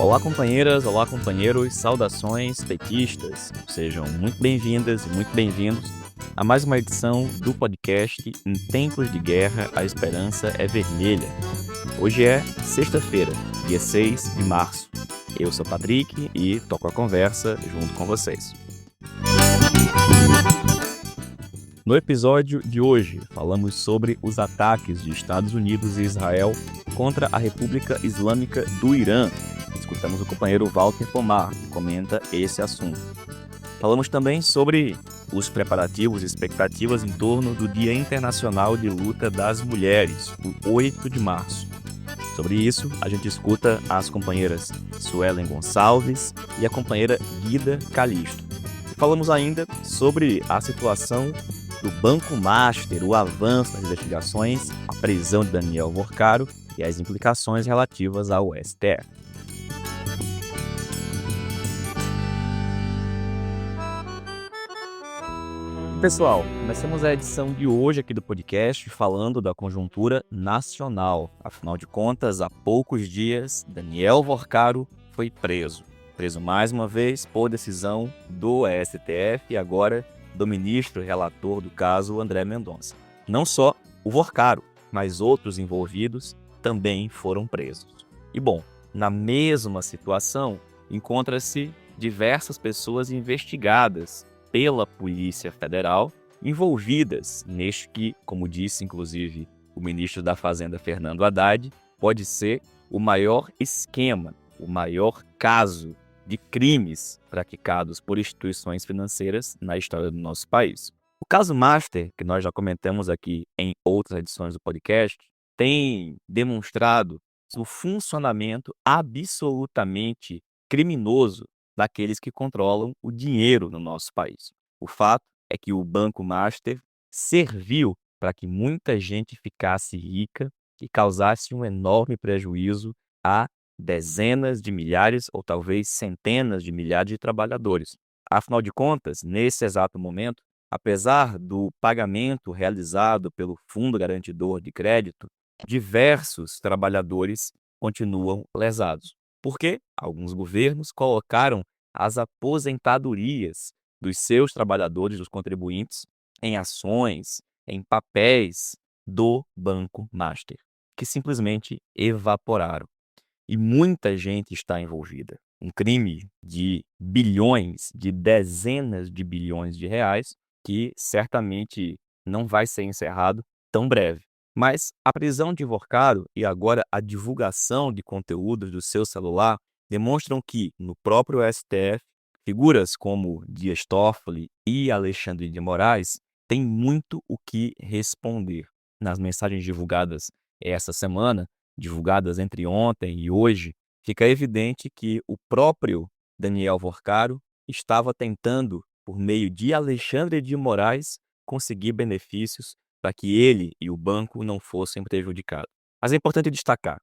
Olá, companheiras, olá, companheiros, saudações petistas. Sejam muito bem-vindas e muito bem-vindos a mais uma edição do podcast Em Tempos de Guerra, a Esperança é Vermelha. Hoje é sexta-feira, dia 6 de março. Eu sou Patrick e toco a conversa junto com vocês. No episódio de hoje, falamos sobre os ataques de Estados Unidos e Israel contra a República Islâmica do Irã. Escutamos o companheiro Walter Pomar, que comenta esse assunto. Falamos também sobre os preparativos e expectativas em torno do Dia Internacional de Luta das Mulheres, o 8 de março. Sobre isso, a gente escuta as companheiras Suelen Gonçalves e a companheira Guida Calisto. Falamos ainda sobre a situação do Banco Master, o avanço nas investigações, a prisão de Daniel Vorcaro e as implicações relativas ao STF. Pessoal, começamos a edição de hoje aqui do podcast falando da conjuntura nacional. Afinal de contas, há poucos dias, Daniel Vorcaro foi preso. Preso mais uma vez por decisão do STF e agora do ministro relator do caso, André Mendonça. Não só o Vorcaro, mas outros envolvidos também foram presos. E bom, na mesma situação, encontra-se diversas pessoas investigadas pela Polícia Federal, envolvidas neste que, como disse inclusive o ministro da Fazenda, Fernando Haddad, pode ser o maior esquema, o maior caso de crimes praticados por instituições financeiras na história do nosso país. O caso Master, que nós já comentamos aqui em outras edições do podcast, tem demonstrado o funcionamento absolutamente criminoso daqueles que controlam o dinheiro no nosso país. O fato é que o Banco Master serviu para que muita gente ficasse rica e causasse um enorme prejuízo a dezenas de milhares ou talvez centenas de milhares de trabalhadores. Afinal de contas, nesse exato momento, apesar do pagamento realizado pelo Fundo Garantidor de Crédito, diversos trabalhadores continuam lesados. Porque alguns governos colocaram as aposentadorias dos seus trabalhadores, dos contribuintes, em ações, em papéis do Banco Master, que simplesmente evaporaram. E muita gente está envolvida. Um crime de bilhões, de dezenas de bilhões de reais, que certamente não vai ser encerrado tão breve. Mas a prisão de Vorcaro e agora a divulgação de conteúdos do seu celular demonstram que, no próprio STF, figuras como Dias Toffoli e Alexandre de Moraes têm muito o que responder. Nas mensagens divulgadas essa semana, divulgadas entre ontem e hoje, fica evidente que o próprio Daniel Vorcaro estava tentando, por meio de Alexandre de Moraes, conseguir benefícios para que ele e o banco não fossem prejudicados. Mas é importante destacar,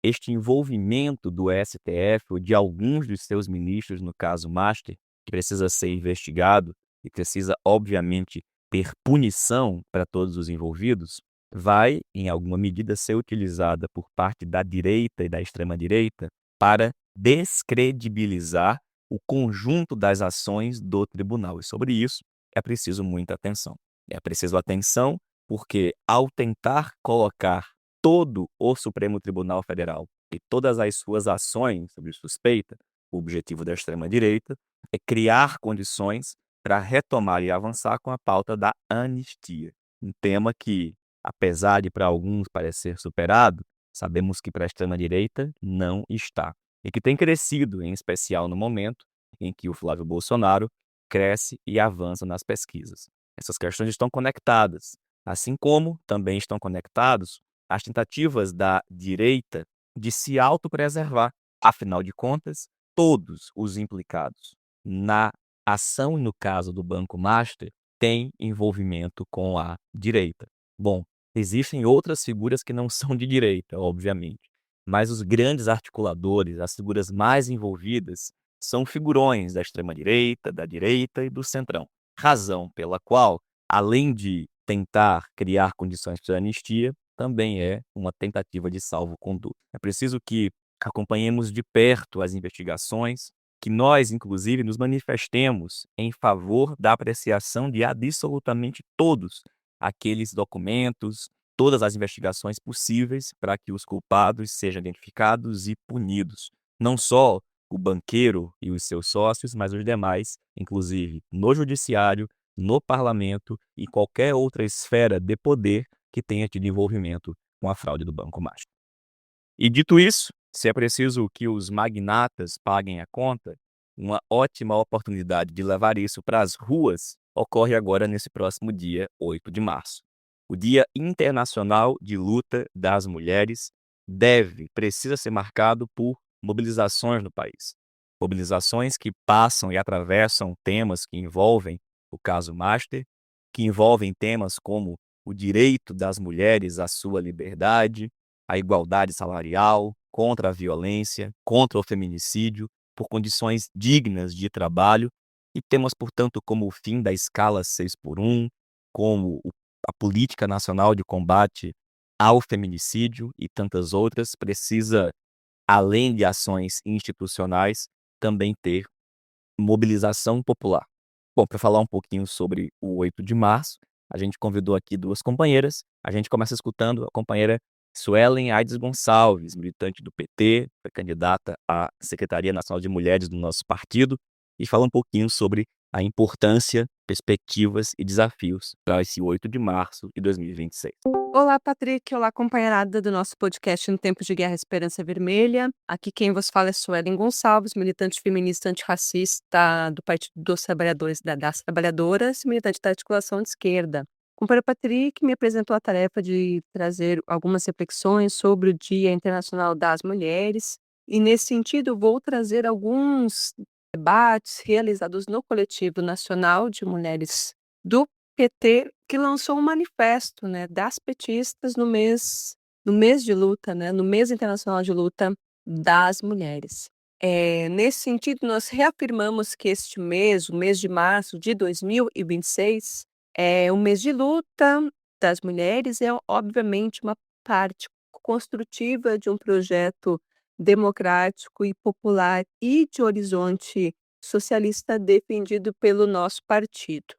este envolvimento do STF ou de alguns dos seus ministros, no caso Master, que precisa ser investigado e precisa, obviamente, ter punição para todos os envolvidos, vai, em alguma medida, ser utilizada por parte da direita e da extrema-direita para descredibilizar o conjunto das ações do tribunal. E sobre isso é preciso muita atenção. É preciso atenção porque, ao tentar colocar todo o Supremo Tribunal Federal e todas as suas ações sobre suspeita, o objetivo da extrema-direita é criar condições para retomar e avançar com a pauta da anistia. Um tema que, apesar de para alguns parecer superado, sabemos que para a extrema-direita não está. E que tem crescido, em especial no momento em que o Flávio Bolsonaro cresce e avança nas pesquisas. Essas questões estão conectadas, assim como também estão conectados as tentativas da direita de se autopreservar. Afinal de contas, todos os implicados na ação e no caso do Banco Master têm envolvimento com a direita. Bom, existem outras figuras que não são de direita, obviamente, mas os grandes articuladores, as figuras mais envolvidas, são figurões da extrema-direita, da direita e do centrão. Razão pela qual, além de tentar criar condições para a anistia, também é uma tentativa de salvo-conduto. É preciso que acompanhemos de perto as investigações, que nós, inclusive, nos manifestemos em favor da apreciação de absolutamente todos aqueles documentos, todas as investigações possíveis para que os culpados sejam identificados e punidos. Não só o banqueiro e os seus sócios, mas os demais, inclusive no judiciário, no parlamento e qualquer outra esfera de poder que tenha tido envolvimento com a fraude do Banco Master. E dito isso, se é preciso que os magnatas paguem a conta, uma ótima oportunidade de levar isso para as ruas ocorre agora nesse próximo dia 8 de março. O Dia Internacional de Luta das Mulheres precisa ser marcado por mobilizações no país. Mobilizações que passam e atravessam temas que envolvem o caso Master, que envolvem temas como o direito das mulheres à sua liberdade, a igualdade salarial, contra a violência, contra o feminicídio, por condições dignas de trabalho, e temas, portanto, como o fim da escala 6x1, como a Política Nacional de Combate ao Feminicídio e tantas outras, precisa, além de ações institucionais, também ter mobilização popular. Bom, para falar um pouquinho sobre o 8 de março, a gente convidou aqui duas companheiras. A gente começa escutando a companheira Suelen Aides Gonçalves, militante do PT, foi candidata à Secretaria Nacional de Mulheres do nosso partido, e fala um pouquinho sobre a importância, perspectivas e desafios para esse 8 de março de 2026. Olá, Patrick. Olá, companheirada do nosso podcast No Tempo de Guerra Esperança Vermelha. Aqui quem vos fala é Suelen Gonçalves, militante feminista antirracista do Partido dos Trabalhadores e das Trabalhadoras, militante da articulação de esquerda. O companheiro Patrick me apresentou a tarefa de trazer algumas reflexões sobre o Dia Internacional das Mulheres, e nesse sentido vou trazer alguns debates realizados no Coletivo Nacional de Mulheres do PT, que lançou um manifesto, né, das petistas no mês de luta, né, no mês internacional de luta das mulheres. Nesse sentido, nós reafirmamos que este mês, o mês de março de 2026, é um mês de luta das mulheres, é obviamente uma parte construtiva de um projeto democrático e popular e de horizonte socialista defendido pelo nosso partido.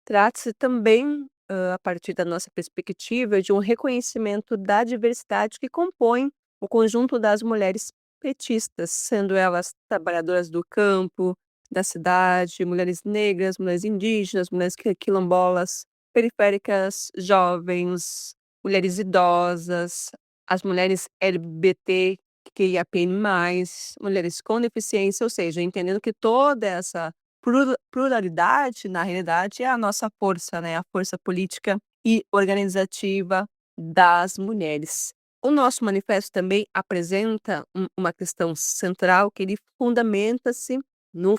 Trata-se também, a partir da nossa perspectiva, de um reconhecimento da diversidade que compõe o conjunto das mulheres petistas, sendo elas trabalhadoras do campo, da cidade, mulheres negras, mulheres indígenas, mulheres quilombolas, periféricas, jovens, mulheres idosas, as mulheres LGBTQIAPN+, mulheres com deficiência, ou seja, entendendo que toda essa pluralidade, na realidade, é a nossa força, né, a força política e organizativa das mulheres. O nosso manifesto também apresenta uma questão central, que ele fundamenta-se num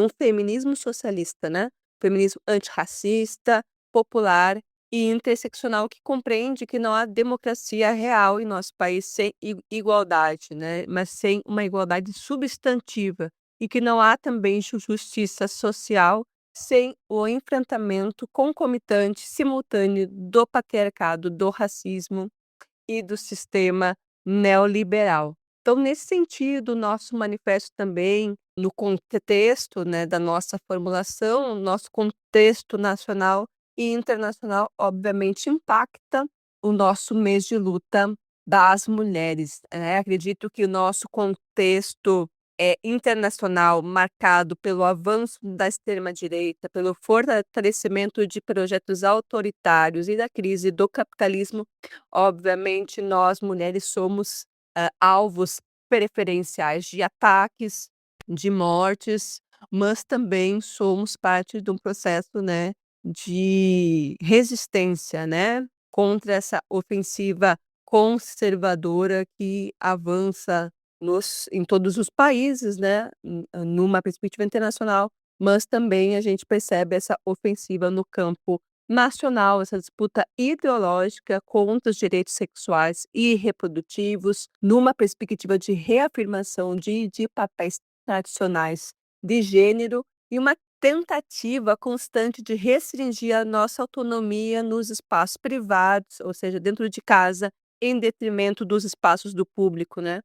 feminismo socialista, né, feminismo antirracista, popular e interseccional, que compreende que não há democracia real em nosso país sem igualdade, né, mas sem uma igualdade substantiva, e que não há também justiça social sem o enfrentamento concomitante, simultâneo do patriarcado, do racismo e do sistema neoliberal. Então, nesse sentido, o nosso manifesto também, no contexto, né, da nossa formulação, nosso contexto nacional e internacional, obviamente impacta o nosso mês de luta das mulheres. Acredito que o nosso contexto internacional, marcado pelo avanço da extrema-direita, pelo fortalecimento de projetos autoritários e da crise do capitalismo, obviamente nós mulheres somos alvos preferenciais de ataques, de mortes, mas também somos parte de um processo, né, de resistência, né, contra essa ofensiva conservadora que avança em todos os países, né, numa perspectiva internacional, mas também a gente percebe essa ofensiva no campo nacional, essa disputa ideológica contra os direitos sexuais e reprodutivos, numa perspectiva de reafirmação de papéis tradicionais de gênero, e uma tentativa constante de restringir a nossa autonomia nos espaços privados, ou seja, dentro de casa, em detrimento dos espaços do público, né?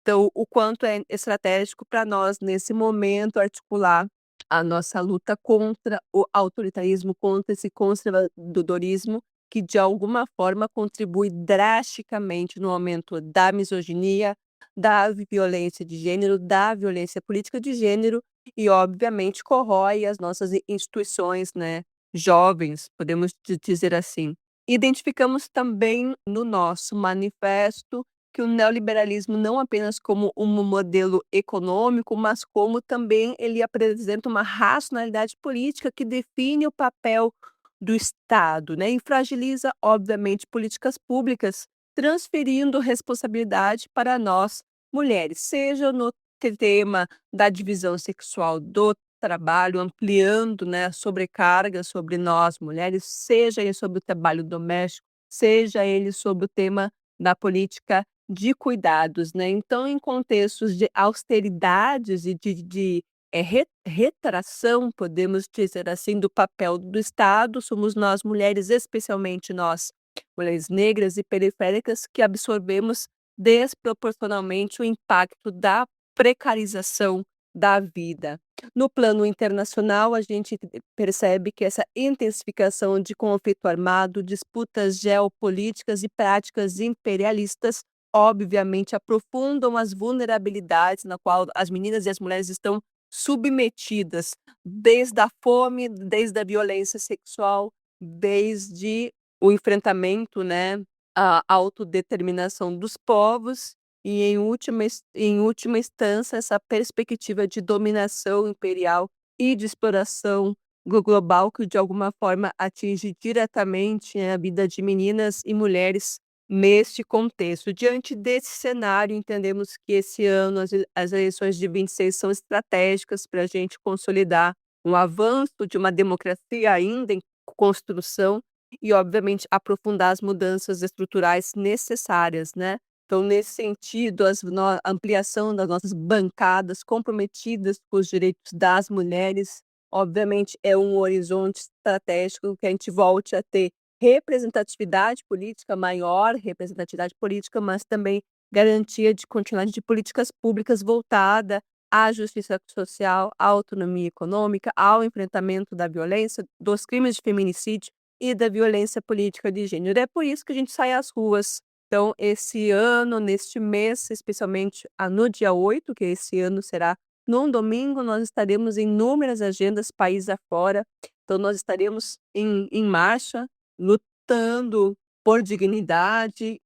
Então, o quanto é estratégico para nós, nesse momento, articular a nossa luta contra o autoritarismo, contra esse conservadorismo, que de alguma forma contribui drasticamente no aumento da misoginia, da violência de gênero, da violência política de gênero e, obviamente, corrói as nossas instituições, né, jovens, podemos dizer assim. Identificamos também no nosso manifesto que o neoliberalismo não apenas como um modelo econômico, mas como também ele apresenta uma racionalidade política que define o papel do Estado, né, e fragiliza, obviamente, políticas públicas, transferindo responsabilidade para nós mulheres, seja no tema da divisão sexual do trabalho, ampliando, né, a sobrecarga sobre nós mulheres, seja ele sobre o trabalho doméstico, seja ele sobre o tema da política de cuidados, né. Então, em contextos de austeridades e retração, podemos dizer assim, do papel do Estado, somos nós mulheres, especialmente nós, mulheres negras e periféricas, que absorvemos desproporcionalmente o impacto da precarização da vida. No plano internacional, a gente percebe que essa intensificação de conflito armado, disputas geopolíticas e práticas imperialistas, obviamente, aprofundam as vulnerabilidades na qual as meninas e as mulheres estão submetidas, desde a fome, desde a violência sexual, desde o enfrentamento, né, à autodeterminação dos povos e, em última instância, essa perspectiva de dominação imperial e de exploração global que, de alguma forma, atinge diretamente, né, a vida de meninas e mulheres neste contexto. Diante desse cenário, entendemos que esse ano as eleições de 26 são estratégicas para a gente consolidar um avanço de uma democracia ainda em construção e, obviamente, aprofundar as mudanças estruturais necessárias, né. Então, nesse sentido, a ampliação das nossas bancadas comprometidas com os direitos das mulheres, obviamente, é um horizonte estratégico que a gente volte a ter representatividade política, maior representatividade política, mas também garantia de continuidade de políticas públicas voltada à justiça social, à autonomia econômica, ao enfrentamento da violência, dos crimes de feminicídio e da violência política de gênero. É por isso que a gente sai às ruas. Então, esse ano, neste mês, especialmente no dia 8, que esse ano será num domingo, nós estaremos em inúmeras agendas país afora. Então, nós estaremos em marcha, lutando por dignidade,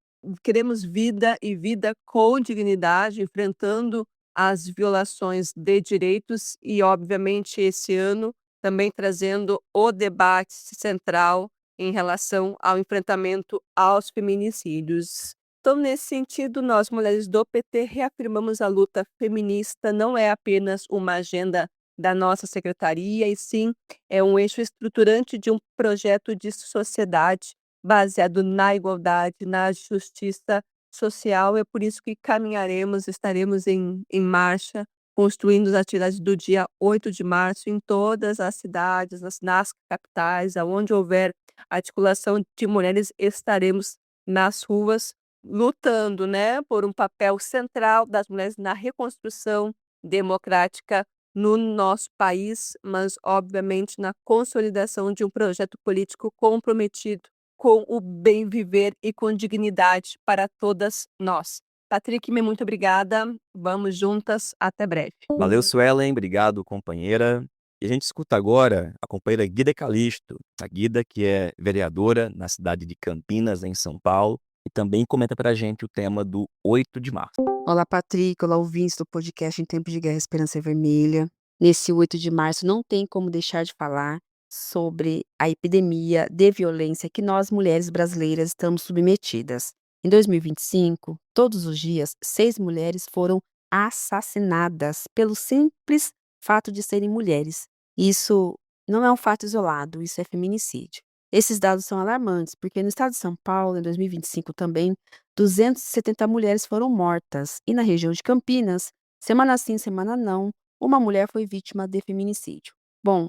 queremos vida e vida com dignidade, enfrentando as violações de direitos e, obviamente, esse ano também trazendo o debate central em relação ao enfrentamento aos feminicídios. Então, nesse sentido, nós, mulheres do PT, reafirmamos a luta feminista não é apenas uma agenda da nossa secretaria, e sim é um eixo estruturante de um projeto de sociedade baseado na igualdade, na justiça social. É por isso que caminharemos, estaremos em marcha, construindo as atividades do dia 8 de março em todas as cidades, nas capitais, aonde houver articulação de mulheres, estaremos nas ruas lutando, né, por um papel central das mulheres na reconstrução democrática no nosso país, mas obviamente na consolidação de um projeto político comprometido com o bem viver e com dignidade para todas nós. Patrick, muito obrigada. Vamos juntas. Até breve. Valeu, Suelen. Obrigado, companheira. E a gente escuta agora a companheira Guida Calisto, a Guida que é vereadora na cidade de Campinas, em São Paulo, e também comenta pra gente o tema do 8 de março. Olá, Patrick. Olá, ouvintes do podcast Em Tempo de Guerra Esperança Vermelha. Nesse 8 de março, não tem como deixar de falar sobre a epidemia de violência que nós, mulheres brasileiras, estamos submetidas. Em 2025, todos os dias, 6 mulheres foram assassinadas pelo simples fato de serem mulheres. Isso não é um fato isolado, isso é feminicídio. Esses dados são alarmantes, porque no estado de São Paulo, em 2025 também, 270 mulheres foram mortas e na região de Campinas, semana sim, semana não, uma mulher foi vítima de feminicídio. Bom,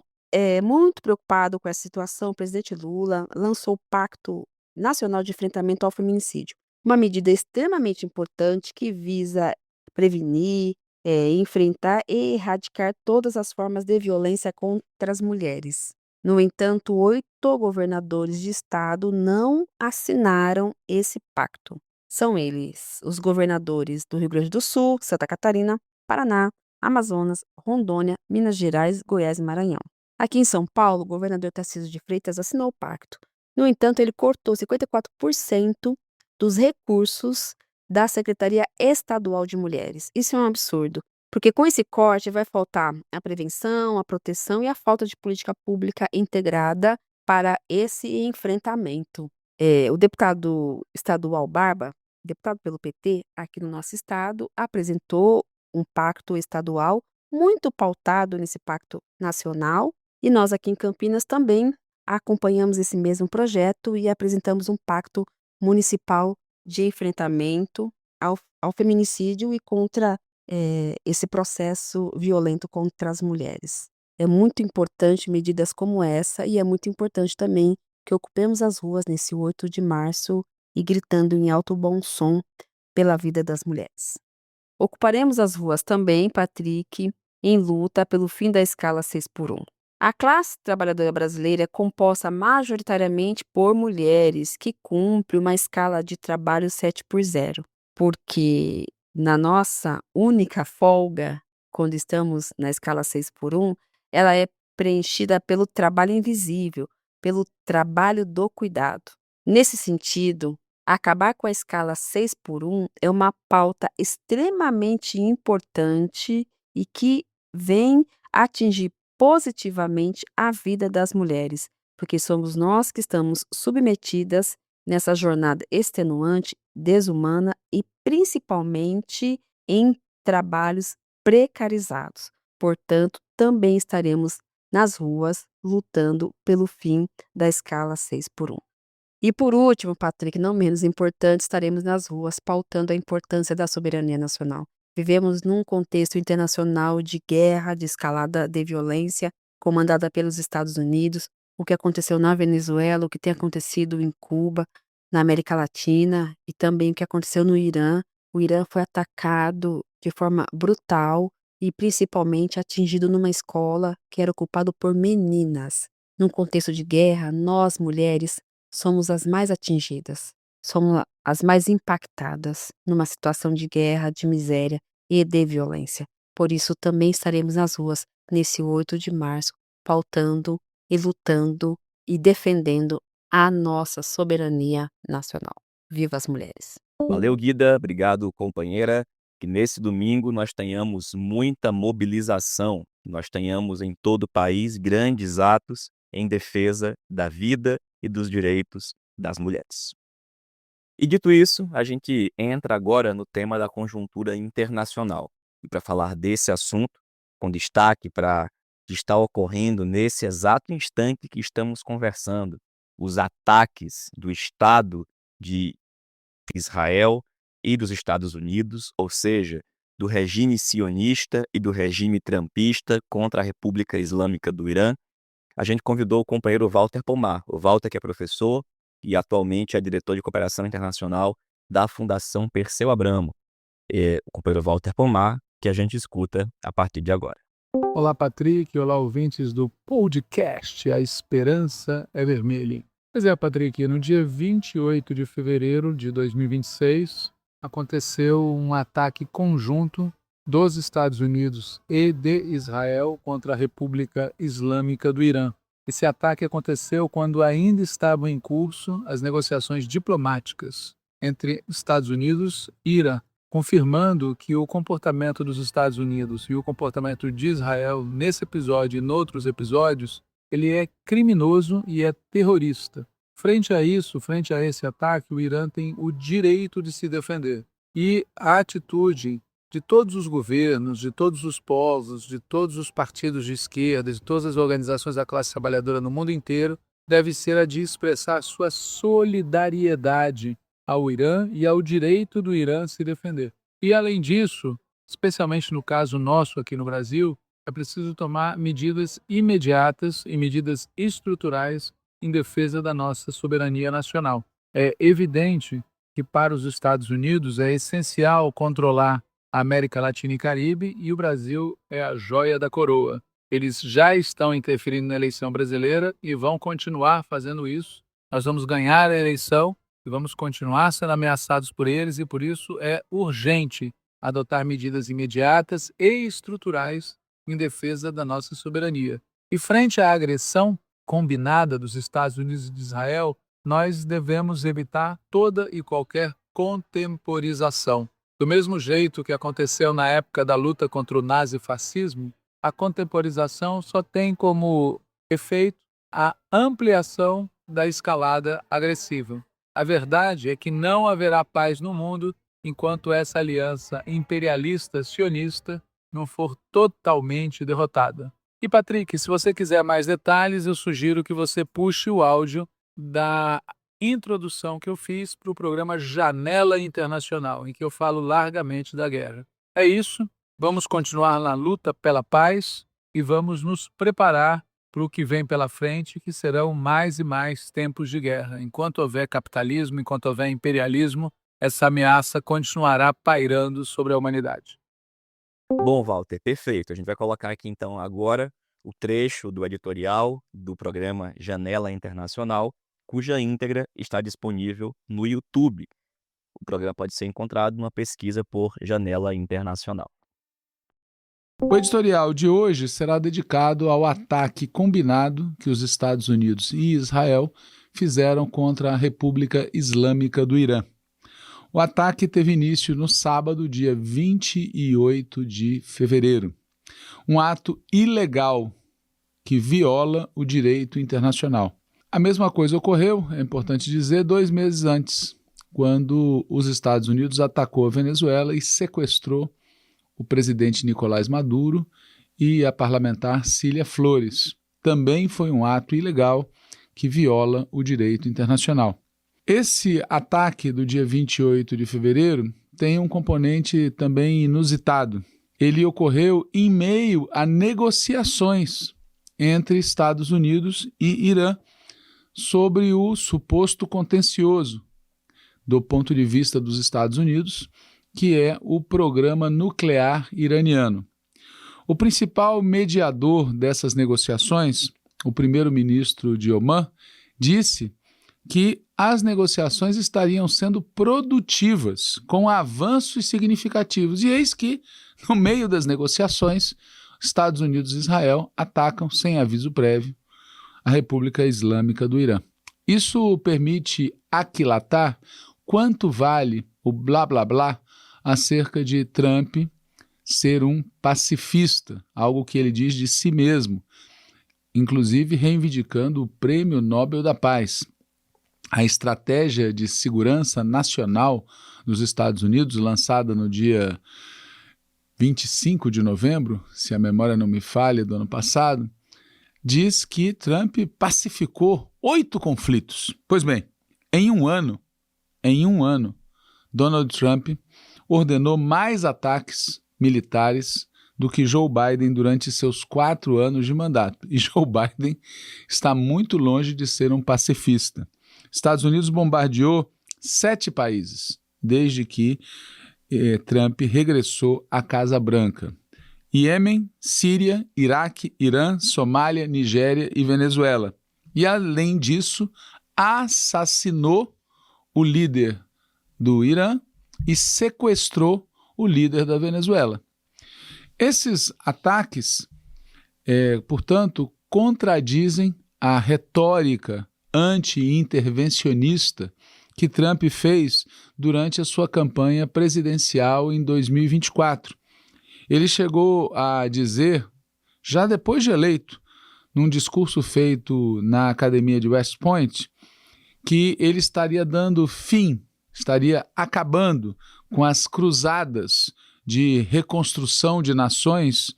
muito preocupado com essa situação, o presidente Lula lançou o Pacto Nacional de Enfrentamento ao Feminicídio, uma medida extremamente importante que visa prevenir, enfrentar e erradicar todas as formas de violência contra as mulheres. No entanto, 8 governadores de estado não assinaram esse pacto. São eles os governadores do Rio Grande do Sul, Santa Catarina, Paraná, Amazonas, Rondônia, Minas Gerais, Goiás e Maranhão. Aqui em São Paulo, o governador Tarcísio de Freitas assinou o pacto. No entanto, ele cortou 54% dos recursos da Secretaria Estadual de Mulheres. Isso é um absurdo, porque com esse corte vai faltar a prevenção, a proteção e a falta de política pública integrada para esse enfrentamento. O deputado estadual Barba, deputado pelo PT aqui no nosso estado, apresentou um pacto estadual muito pautado nesse pacto nacional, e nós aqui em Campinas também acompanhamos esse mesmo projeto e apresentamos um pacto municipal de enfrentamento ao feminicídio e contra esse processo violento contra as mulheres. É muito importante medidas como essa, e é muito importante também que ocupemos as ruas nesse 8 de março e gritando em alto bom som pela vida das mulheres. Ocuparemos as ruas também, Patrick, em luta pelo fim da escala 6x1. A classe trabalhadora brasileira é composta majoritariamente por mulheres que cumprem uma escala de trabalho 7x0, porque na nossa única folga, quando estamos na escala 6x1, ela é preenchida pelo trabalho invisível, pelo trabalho do cuidado. Nesse sentido, acabar com a escala 6x1 é uma pauta extremamente importante e que vem atingir positivamente a vida das mulheres, porque somos nós que estamos submetidas nessa jornada extenuante, desumana e principalmente em trabalhos precarizados. Portanto, também estaremos nas ruas lutando pelo fim da escala 6x1. E por último, Patrick, não menos importante, estaremos nas ruas pautando a importância da soberania nacional. Vivemos num contexto internacional de guerra, de escalada de violência, comandada pelos Estados Unidos, o que aconteceu na Venezuela, o que tem acontecido em Cuba, na América Latina, e também o que aconteceu no Irã. O Irã foi atacado de forma brutal e principalmente atingido numa escola que era ocupada por meninas. Num contexto de guerra, nós, mulheres, somos as mais atingidas, somos as mais impactadas numa situação de guerra, de miséria e de violência. Por isso, também estaremos nas ruas nesse 8 de março, pautando e lutando e defendendo a nossa soberania nacional. Viva as mulheres! Valeu, Guida. Obrigado, companheira. Que nesse domingo nós tenhamos muita mobilização, nós tenhamos em todo o país grandes atos em defesa da vida e dos direitos das mulheres. E dito isso, a gente entra agora no tema da conjuntura internacional. E para falar desse assunto, com destaque para o que está ocorrendo nesse exato instante que estamos conversando, os ataques do Estado de Israel e dos Estados Unidos, ou seja, do regime sionista e do regime trampista contra a República Islâmica do Irã, a gente convidou o companheiro Walter Pomar. O Walter, que é professor e atualmente é diretor de cooperação internacional da Fundação Perseu Abramo. O companheiro Walter Pomar, que a gente escuta a partir de agora. Olá, Patrick. Olá, ouvintes do podcast A Esperança é Vermelha. Pois é, Patrick, no dia 28 de fevereiro de 2026, aconteceu um ataque conjunto dos Estados Unidos e de Israel contra a República Islâmica do Irã. Esse ataque aconteceu quando ainda estavam em curso as negociações diplomáticas entre Estados Unidos e Irã, confirmando que o comportamento dos Estados Unidos e o comportamento de Israel nesse episódio e em outros episódios, ele é criminoso e é terrorista. Frente a isso, frente a esse ataque, o Irã tem o direito de se defender. E a atitude de todos os governos, de todos os povos, de todos os partidos de esquerda, de todas as organizações da classe trabalhadora no mundo inteiro, deve ser a de expressar sua solidariedade ao Irã e ao direito do Irã se defender. E, além disso, especialmente no caso nosso aqui no Brasil, é preciso tomar medidas imediatas e medidas estruturais em defesa da nossa soberania nacional. É evidente que para os Estados Unidos é essencial controlar América Latina e Caribe, e o Brasil é a joia da coroa. Eles já estão interferindo na eleição brasileira e vão continuar fazendo isso. Nós vamos ganhar a eleição e vamos continuar sendo ameaçados por eles, e por isso é urgente adotar medidas imediatas e estruturais em defesa da nossa soberania. E frente à agressão combinada dos Estados Unidos e de Israel, nós devemos evitar toda e qualquer contemporização. Do mesmo jeito que aconteceu na época da luta contra o nazifascismo, a contemporização só tem como efeito a ampliação da escalada agressiva. A verdade é que não haverá paz no mundo enquanto essa aliança imperialista sionista não for totalmente derrotada. E, Patrick, se você quiser mais detalhes, eu sugiro que você puxe o áudio da introdução que eu fiz para o programa Janela Internacional, em que eu falo largamente da guerra. É isso, vamos continuar na luta pela paz e vamos nos preparar para o que vem pela frente, que serão mais e mais tempos de guerra. Enquanto houver capitalismo, enquanto houver imperialismo, essa ameaça continuará pairando sobre a humanidade. Bom, Walter, perfeito. A gente vai colocar aqui então agora o trecho do editorial do programa Janela Internacional, cuja íntegra está disponível no YouTube. O programa pode ser encontrado numa pesquisa por Janela Internacional. O editorial de hoje será dedicado ao ataque combinado que os Estados Unidos e Israel fizeram contra a República Islâmica do Irã. O ataque teve início no sábado, dia 28 de fevereiro. Um ato ilegal que viola o direito internacional. A mesma coisa ocorreu, é importante dizer, 2 meses antes, quando os Estados Unidos atacou a Venezuela e sequestrou o presidente Nicolás Maduro e a parlamentar Cília Flores. Também foi um ato ilegal que viola o direito internacional. Esse ataque do dia 28 de fevereiro tem um componente também inusitado. Ele ocorreu em meio a negociações entre Estados Unidos e Irã sobre o suposto contencioso do ponto de vista dos Estados Unidos, que é o programa nuclear iraniano. O principal mediador dessas negociações, o primeiro-ministro de Omã, disse que as negociações estariam sendo produtivas, com avanços significativos. E eis que, no meio das negociações, Estados Unidos e Israel atacam, sem aviso prévio, a República Islâmica do Irã. Isso permite aquilatar quanto vale o blá blá blá acerca de Trump ser um pacifista, algo que ele diz de si mesmo, inclusive reivindicando o Prêmio Nobel da Paz. A estratégia de segurança nacional dos Estados Unidos, lançada no dia 25 de novembro, se a memória não me falha, do ano passado, diz que Trump pacificou 8 conflitos. Pois bem, em um ano, Donald Trump ordenou mais ataques militares do que Joe Biden durante seus 4 anos de mandato. E Joe Biden está muito longe de ser um pacifista. Estados Unidos bombardeou 7 países desde que Trump regressou à Casa Branca: Iêmen, Síria, Iraque, Irã, Somália, Nigéria e Venezuela. E, além disso, assassinou o líder do Irã e sequestrou o líder da Venezuela. Esses ataques, portanto, contradizem a retórica anti-intervencionista que Trump fez durante a sua campanha presidencial em 2024. Ele chegou a dizer, já depois de eleito, num discurso feito na Academia de West Point, que ele estaria dando fim, estaria acabando com as cruzadas de reconstrução de nações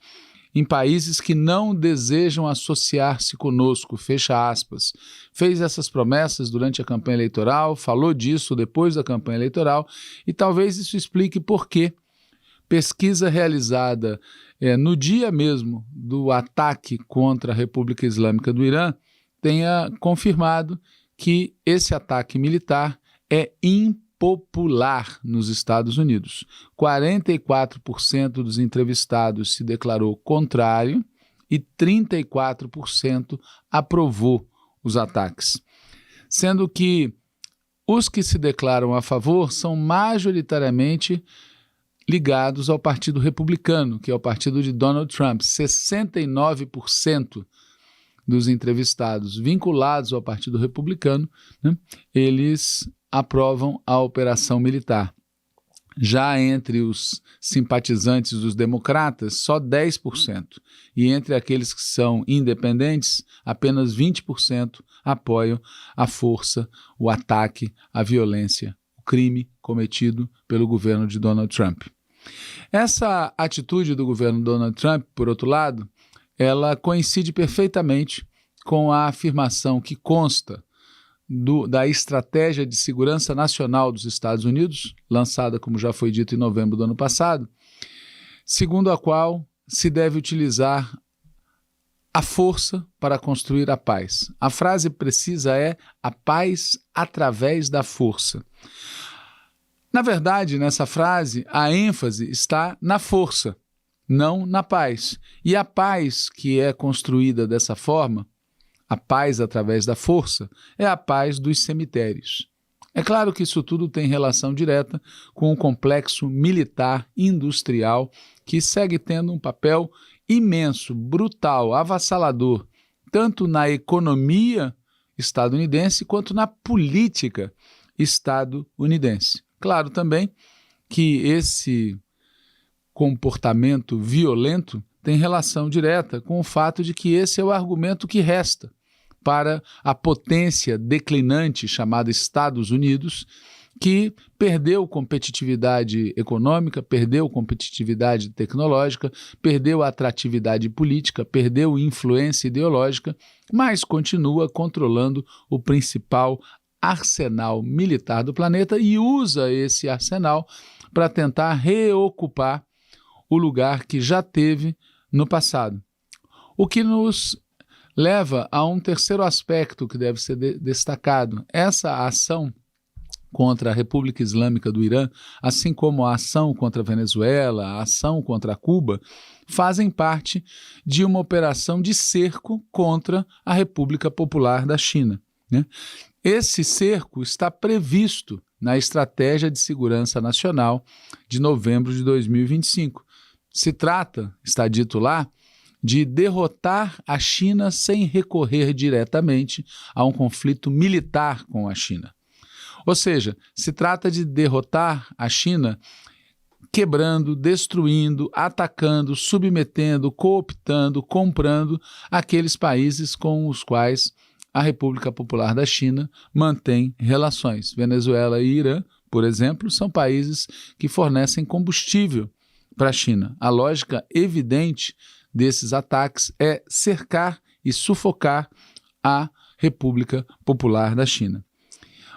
em países que não desejam associar-se conosco, fecha aspas. Fez essas promessas durante a campanha eleitoral, falou disso depois da campanha eleitoral, e talvez isso explique por que pesquisa realizada no dia mesmo do ataque contra a República Islâmica do Irã tenha confirmado que esse ataque militar é impossível popular nos Estados Unidos. 44% dos entrevistados se declarou contrário e 34% aprovou os ataques, sendo que os que se declaram a favor são majoritariamente ligados ao Partido Republicano, que é o partido de Donald Trump. 69% dos entrevistados vinculados ao Partido Republicano, né, eles aprovam a operação militar. Já entre os simpatizantes dos democratas, só 10%. E entre aqueles que são independentes, apenas 20% apoiam a força, o ataque, a violência, o crime cometido pelo governo de Donald Trump. Essa atitude do governo Donald Trump, por outro lado, ela coincide perfeitamente com a afirmação que consta da Estratégia de Segurança Nacional dos Estados Unidos, lançada, como já foi dito, em novembro do ano passado, segundo a qual se deve utilizar a força para construir a paz. A frase precisa é a paz através da força. Na verdade, nessa frase, a ênfase está na força, não na paz. E a paz que é construída dessa forma, a paz através da força, é a paz dos cemitérios. É claro que isso tudo tem relação direta com o complexo militar industrial que segue tendo um papel imenso, brutal, avassalador, tanto na economia estadunidense quanto na política estadunidense. Claro também que esse comportamento violento tem relação direta com o fato de que esse é o argumento que resta para a potência declinante chamada Estados Unidos, que perdeu competitividade econômica, perdeu competitividade tecnológica, perdeu atratividade política, perdeu influência ideológica, mas continua controlando o principal arsenal militar do planeta e usa esse arsenal para tentar reocupar o lugar que já teve no passado. O que nos leva a um terceiro aspecto que deve ser destacado. Essa ação contra a República Islâmica do Irã, assim como a ação contra a Venezuela, a ação contra Cuba, fazem parte de uma operação de cerco contra a República Popular da China, né? Esse cerco está previsto na Estratégia de Segurança Nacional de novembro de 2025. Se trata, está dito lá, de derrotar a China sem recorrer diretamente a um conflito militar com a China. Ou seja, se trata de derrotar a China quebrando, destruindo, atacando, submetendo, cooptando, comprando aqueles países com os quais a República Popular da China mantém relações. Venezuela e Irã, por exemplo, são países que fornecem combustível para a China. A lógica evidente desses ataques é cercar e sufocar a República Popular da China.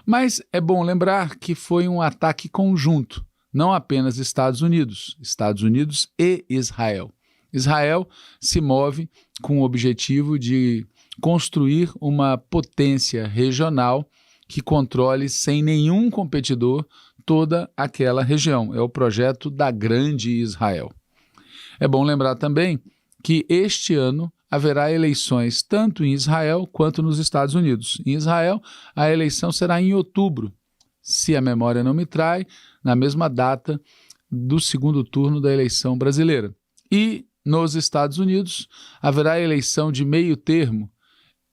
Mas é bom lembrar que foi um ataque conjunto, não apenas Estados Unidos e Israel. Israel se move com o objetivo de construir uma potência regional que controle sem nenhum competidor toda aquela região. É o projeto da Grande Israel. É bom lembrar também que este ano haverá eleições tanto em Israel quanto nos Estados Unidos. Em Israel, a eleição será em outubro, se a memória não me trai, na mesma data do segundo turno da eleição brasileira. E nos Estados Unidos, haverá eleição de meio termo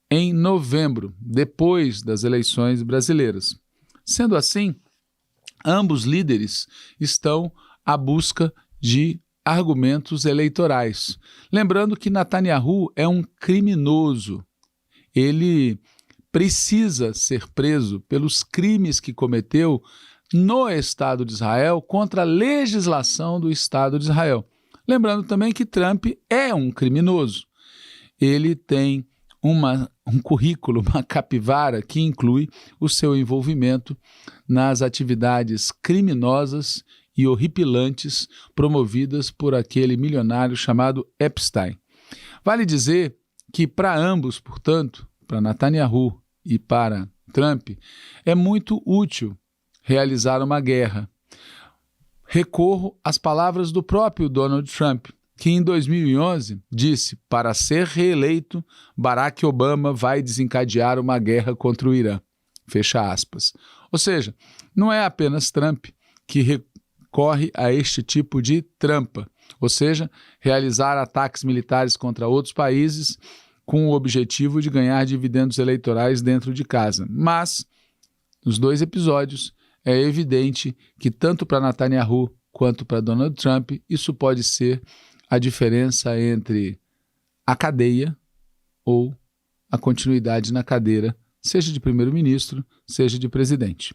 em novembro, depois das eleições brasileiras. Sendo assim, ambos líderes estão à busca de argumentos eleitorais. Lembrando que Netanyahu é um criminoso. Ele precisa ser preso pelos crimes que cometeu no Estado de Israel contra a legislação do Estado de Israel. Lembrando também que Trump é um criminoso. Ele tem um currículo, uma capivara que inclui o seu envolvimento nas atividades criminosas e horripilantes promovidas por aquele milionário chamado Epstein. Vale dizer que para ambos, portanto, para Netanyahu e para Trump, é muito útil realizar uma guerra. Recorro às palavras do próprio Donald Trump, que em 2011 disse: para ser reeleito, Barack Obama vai desencadear uma guerra contra o Irã. Fecha aspas. Ou seja, não é apenas Trump que recorre a este tipo de trampa, ou seja, realizar ataques militares contra outros países com o objetivo de ganhar dividendos eleitorais dentro de casa. Mas, nos 2 episódios, é evidente que tanto para Netanyahu quanto para Donald Trump, isso pode ser a diferença entre a cadeia ou a continuidade na cadeira, seja de primeiro-ministro, seja de presidente.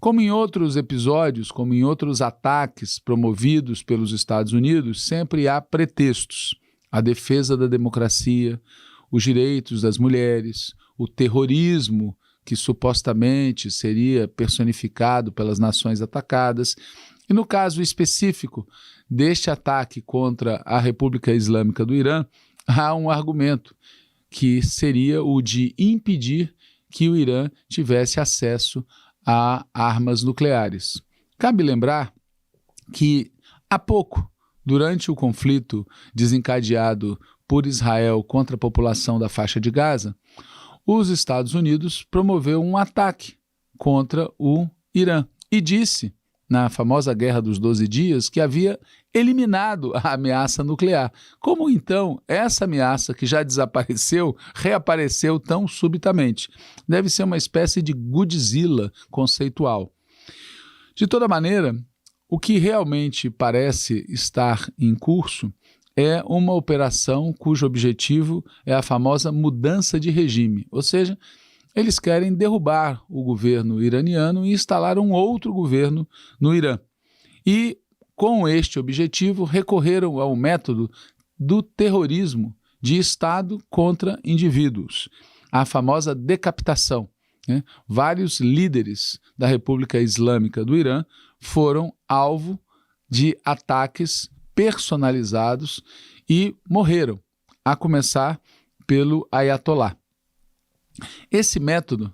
Como em outros episódios, como em outros ataques promovidos pelos Estados Unidos, sempre há pretextos: a defesa da democracia, os direitos das mulheres, o terrorismo que supostamente seria personificado pelas nações atacadas. E no caso específico deste ataque contra a República Islâmica do Irã, há um argumento que seria o de impedir que o Irã tivesse acesso a armas nucleares. Cabe lembrar que há pouco, durante o conflito desencadeado por Israel contra a população da faixa de Gaza, os Estados Unidos promoveu um ataque contra o Irã e disse, na famosa Guerra dos 12 Dias, que havia eliminado a ameaça nuclear. Como então essa ameaça, que já desapareceu, reapareceu tão subitamente? Deve ser uma espécie de Godzilla conceitual. De toda maneira, o que realmente parece estar em curso é uma operação cujo objetivo é a famosa mudança de regime, ou seja, eles querem derrubar o governo iraniano e instalar um outro governo no Irã. E, com este objetivo, recorreram ao método do terrorismo de Estado contra indivíduos, a famosa decapitação. Vários líderes da República Islâmica do Irã foram alvo de ataques personalizados e morreram, a começar pelo Ayatollah. Esse método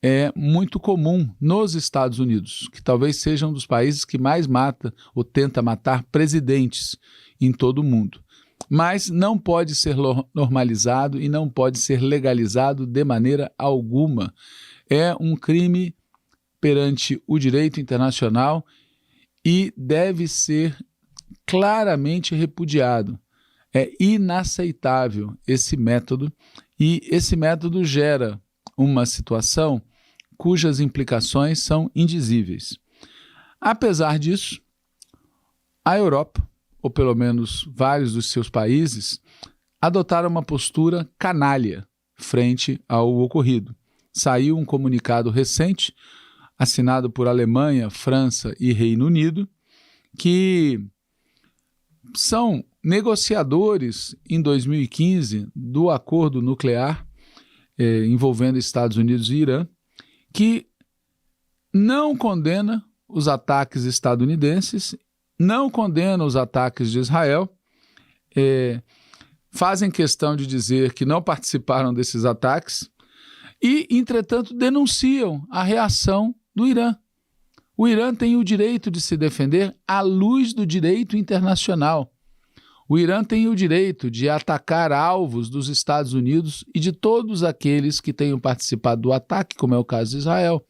é muito comum nos Estados Unidos, que talvez seja um dos países que mais mata ou tenta matar presidentes em todo o mundo. Mas não pode ser normalizado e não pode ser legalizado de maneira alguma. É um crime perante o direito internacional e deve ser claramente repudiado. É inaceitável esse método, e esse método gera uma situação cujas implicações são indizíveis. Apesar disso, a Europa, ou pelo menos vários dos seus países, adotaram uma postura canalha frente ao ocorrido. Saiu um comunicado recente, assinado por Alemanha, França e Reino Unido, que são negociadores em 2015 do acordo nuclear envolvendo Estados Unidos e Irã, que não condena os ataques estadunidenses, não condena os ataques de Israel, fazem questão de dizer que não participaram desses ataques e, entretanto, denunciam a reação do Irã. O Irã tem o direito de se defender à luz do direito internacional. O Irã tem o direito de atacar alvos dos Estados Unidos e de todos aqueles que tenham participado do ataque, como é o caso de Israel.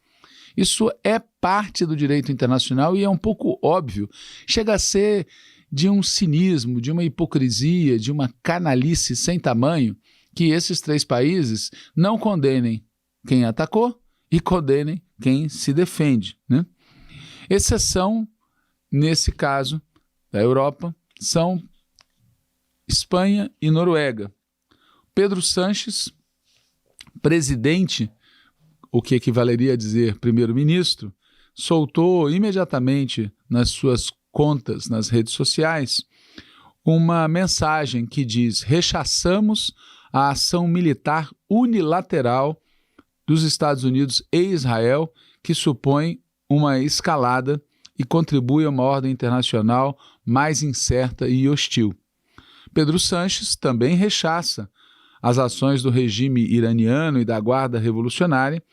Isso é parte do direito internacional e é um pouco óbvio. Chega a ser de um cinismo, de uma hipocrisia, de uma canalice sem tamanho, que esses 3 países não condenem quem atacou e condenem quem se defende, né? Exceção, nesse caso, da Europa, são Espanha e Noruega. Pedro Sánchez, presidente, o que equivaleria a dizer primeiro-ministro, soltou imediatamente nas suas contas nas redes sociais uma mensagem que diz: rechaçamos a ação militar unilateral dos Estados Unidos e Israel, que supõe uma escalada e contribui a uma ordem internacional mais incerta e hostil. Pedro Sánchez também rechaça as ações do regime iraniano e da Guarda Revolucionária,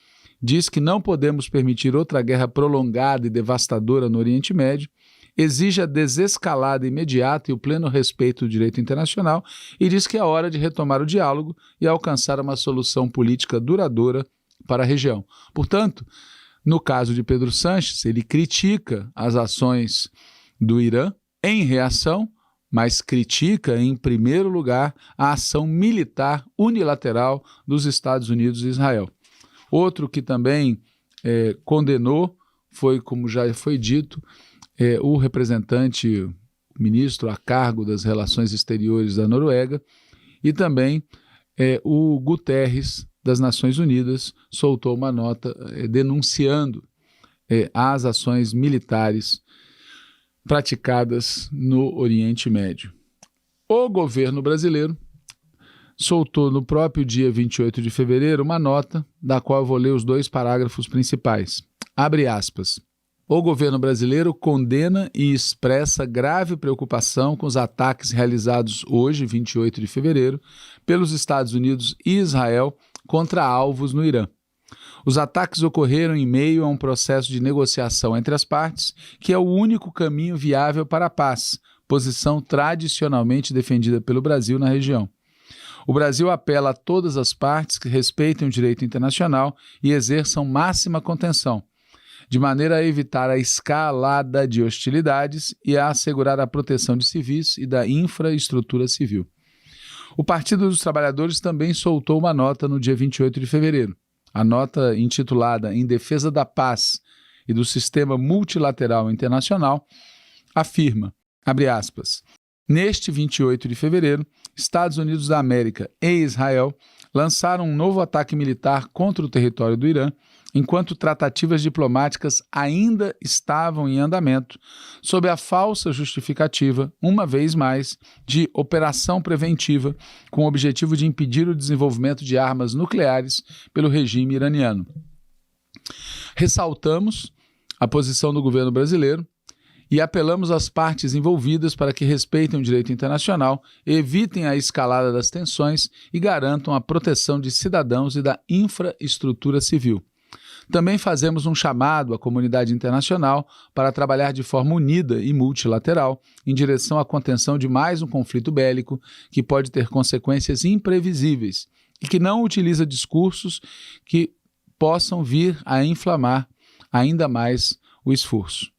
diz que não podemos permitir outra guerra prolongada e devastadora no Oriente Médio, exige a desescalada imediata e o pleno respeito do direito internacional e diz que é hora de retomar o diálogo e alcançar uma solução política duradoura para a região. Portanto, no caso de Pedro Sanches, ele critica as ações do Irã em reação, mas critica, em primeiro lugar, a ação militar unilateral dos Estados Unidos e Israel. Outro que também condenou foi, como já foi dito, o representante, o ministro a cargo das Relações Exteriores da Noruega, e também o Guterres das Nações Unidas soltou uma nota denunciando as ações militares praticadas no Oriente Médio. O governo brasileiro soltou no próprio dia 28 de fevereiro uma nota, da qual eu vou ler os 2 parágrafos principais. Abre aspas. O governo brasileiro condena e expressa grave preocupação com os ataques realizados hoje, 28 de fevereiro, pelos Estados Unidos e Israel contra alvos no Irã. Os ataques ocorreram em meio a um processo de negociação entre as partes, que é o único caminho viável para a paz, posição tradicionalmente defendida pelo Brasil na região. O Brasil apela a todas as partes que respeitem o direito internacional e exerçam máxima contenção, de maneira a evitar a escalada de hostilidades e a assegurar a proteção de civis e da infraestrutura civil. O Partido dos Trabalhadores também soltou uma nota no dia 28 de fevereiro. A nota, intitulada Em Defesa da Paz e do Sistema Multilateral Internacional, afirma, abre aspas, neste 28 de fevereiro, Estados Unidos da América e Israel lançaram um novo ataque militar contra o território do Irã, enquanto tratativas diplomáticas ainda estavam em andamento, sob a falsa justificativa, uma vez mais, de operação preventiva, com o objetivo de impedir o desenvolvimento de armas nucleares pelo regime iraniano. Ressaltamos a posição do governo brasileiro e apelamos às partes envolvidas para que respeitem o direito internacional, evitem a escalada das tensões e garantam a proteção de cidadãos e da infraestrutura civil. Também fazemos um chamado à comunidade internacional para trabalhar de forma unida e multilateral em direção à contenção de mais um conflito bélico que pode ter consequências imprevisíveis e que não utiliza discursos que possam vir a inflamar ainda mais o esforço.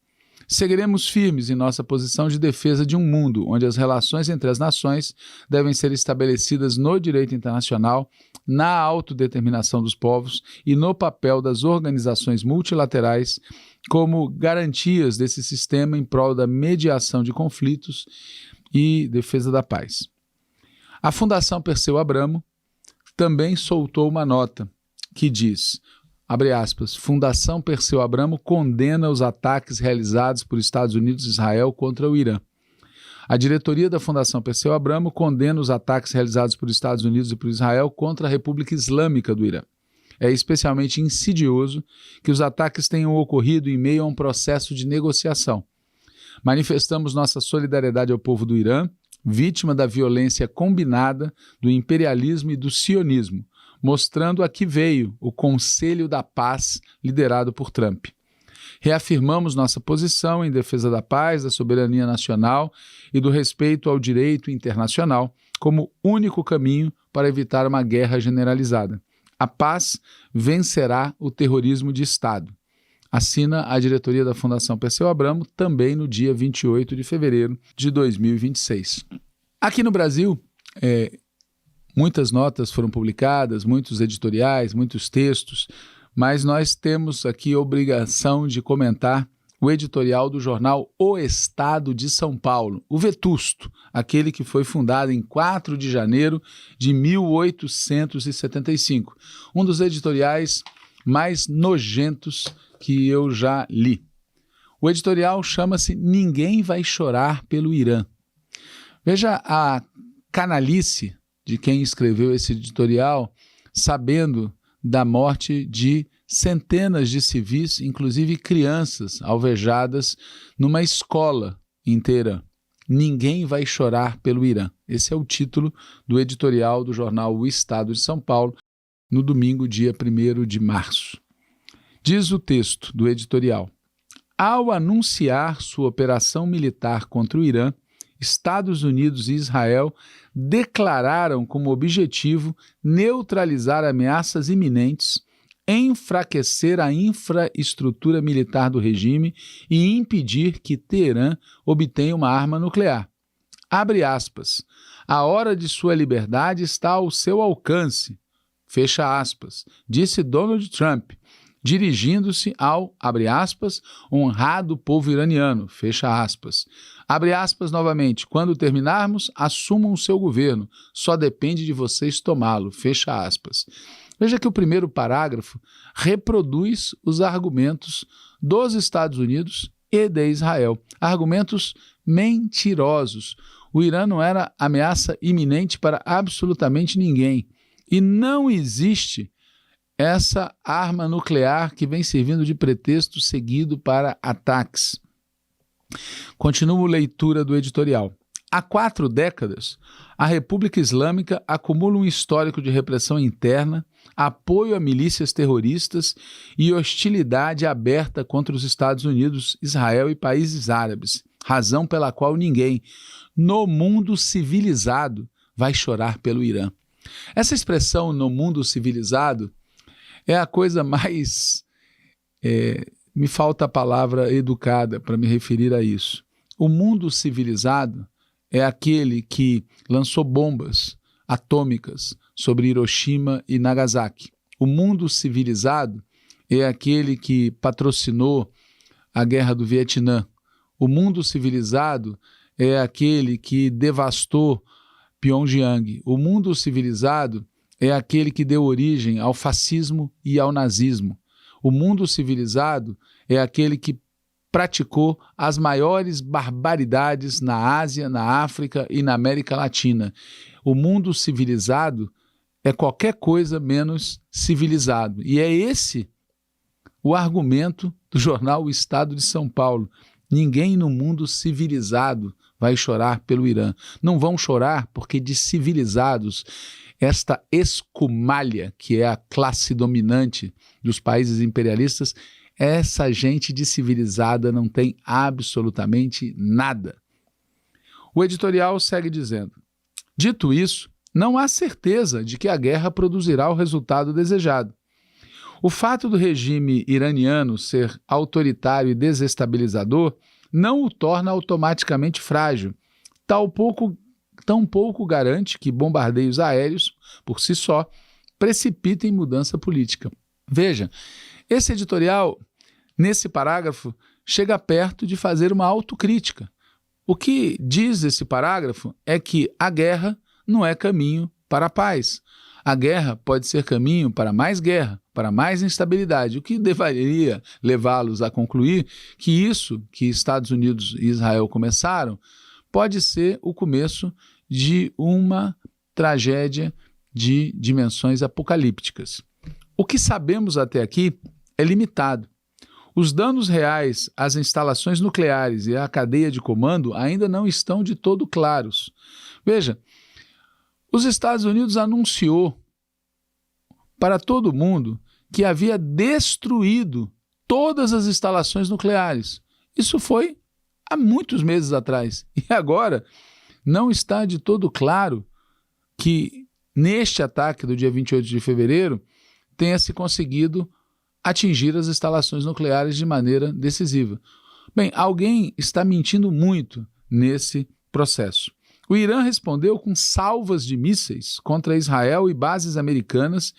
Seguiremos firmes em nossa posição de defesa de um mundo onde as relações entre as nações devem ser estabelecidas no direito internacional, na autodeterminação dos povos e no papel das organizações multilaterais como garantias desse sistema em prol da mediação de conflitos e defesa da paz. A Fundação Perseu Abramo também soltou uma nota que diz, abre aspas, Fundação Perseu Abramo condena os ataques realizados por Estados Unidos e Israel contra o Irã. A diretoria da Fundação Perseu Abramo condena os ataques realizados por Estados Unidos e por Israel contra a República Islâmica do Irã. É especialmente insidioso que os ataques tenham ocorrido em meio a um processo de negociação. Manifestamos nossa solidariedade ao povo do Irã, vítima da violência combinada do imperialismo e do sionismo, mostrando a que veio o Conselho da Paz liderado por Trump. Reafirmamos nossa posição em defesa da paz, da soberania nacional e do respeito ao direito internacional como único caminho para evitar uma guerra generalizada. A paz vencerá o terrorismo de Estado. Assina a diretoria da Fundação Perseu Abramo, também no dia 28 de fevereiro de 2026. Aqui no Brasil, muitas notas foram publicadas, muitos editoriais, muitos textos, mas nós temos aqui a obrigação de comentar o editorial do jornal O Estado de São Paulo, o Vetusto, aquele que foi fundado em 4 de janeiro de 1875, um dos editoriais mais nojentos que eu já li. O editorial chama-se Ninguém Vai Chorar pelo Irã. Veja a canalice de quem escreveu esse editorial, sabendo da morte de centenas de civis, inclusive crianças alvejadas numa escola inteira. Ninguém vai chorar pelo Irã. Esse é o título do editorial do jornal O Estado de São Paulo, no domingo, dia 1º de março. Diz o texto do editorial: ao anunciar sua operação militar contra o Irã, Estados Unidos e Israel declararam como objetivo neutralizar ameaças iminentes, enfraquecer a infraestrutura militar do regime e impedir que Teherã obtenha uma arma nuclear. Abre aspas. A hora de sua liberdade está ao seu alcance. Fecha aspas. Disse Donald Trump, dirigindo-se ao, abre aspas, honrado povo iraniano, fecha aspas. Abre aspas novamente, quando terminarmos, assumam o seu governo, só depende de vocês tomá-lo, fecha aspas. Veja que o primeiro parágrafo reproduz os argumentos dos Estados Unidos e de Israel, argumentos mentirosos. O Irã não era ameaça iminente para absolutamente ninguém, e não existe essa arma nuclear que vem servindo de pretexto seguido para ataques. Continuo a leitura do editorial. Há 4 décadas, a República Islâmica acumula um histórico de repressão interna, apoio a milícias terroristas e hostilidade aberta contra os Estados Unidos, Israel e países árabes, razão pela qual ninguém, no mundo civilizado, vai chorar pelo Irã. Essa expressão, no mundo civilizado, é a coisa mais... me falta a palavra educada para me referir a isso. O mundo civilizado é aquele que lançou bombas atômicas sobre Hiroshima e Nagasaki. O mundo civilizado é aquele que patrocinou a guerra do Vietnã. O mundo civilizado é aquele que devastou Pyongyang. O mundo civilizado é aquele que deu origem ao fascismo e ao nazismo. O mundo civilizado é aquele que praticou as maiores barbaridades na Ásia, na África e na América Latina. O mundo civilizado é qualquer coisa menos civilizado. E é esse o argumento do jornal O Estado de São Paulo. Ninguém no mundo civilizado vai chorar pelo Irã. Não vão chorar porque de civilizados, esta escumalha, que é a classe dominante dos países imperialistas, essa gente de civilizada não tem absolutamente nada. O editorial segue dizendo: dito isso, não há certeza de que a guerra produzirá o resultado desejado. O fato do regime iraniano ser autoritário e desestabilizador não o torna automaticamente frágil. Tampouco garante que bombardeios aéreos, por si só, precipitem mudança política. Veja, esse editorial, nesse parágrafo, chega perto de fazer uma autocrítica. O que diz esse parágrafo é que a guerra não é caminho para a paz. A guerra pode ser caminho para mais guerra, para mais instabilidade, o que deveria levá-los a concluir que isso que Estados Unidos e Israel começaram pode ser o começo de uma tragédia de dimensões apocalípticas. O que sabemos até aqui é limitado. Os danos reais às instalações nucleares e à cadeia de comando ainda não estão de todo claros. Veja, os Estados Unidos anunciou para todo mundo que havia destruído todas as instalações nucleares. Isso foi há muitos meses atrás. E agora não está de todo claro que neste ataque do dia 28 de fevereiro tenha se conseguido atingir as instalações nucleares de maneira decisiva. Bem, alguém está mentindo muito nesse processo. O Irã respondeu com salvas de mísseis contra Israel e bases americanas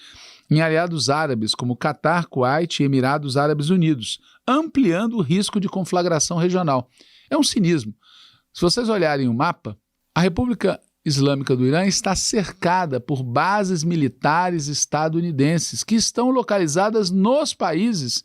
em aliados árabes como Catar, Kuwait e Emirados Árabes Unidos, ampliando o risco de conflagração regional. É um cinismo. Se vocês olharem o mapa, a República Islâmica do Irã está cercada por bases militares estadunidenses que estão localizadas nos países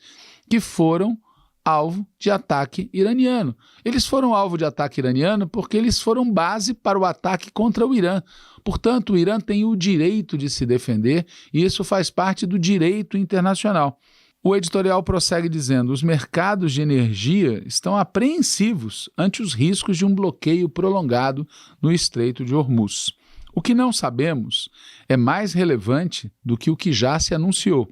que foram alvo de ataque iraniano. Eles foram alvo de ataque iraniano porque eles foram base para o ataque contra o Irã. Portanto, o Irã tem o direito de se defender e isso faz parte do direito internacional. O editorial prossegue dizendo: os mercados de energia estão apreensivos ante os riscos de um bloqueio prolongado no Estreito de Hormuz. O que não sabemos é mais relevante do que o que já se anunciou.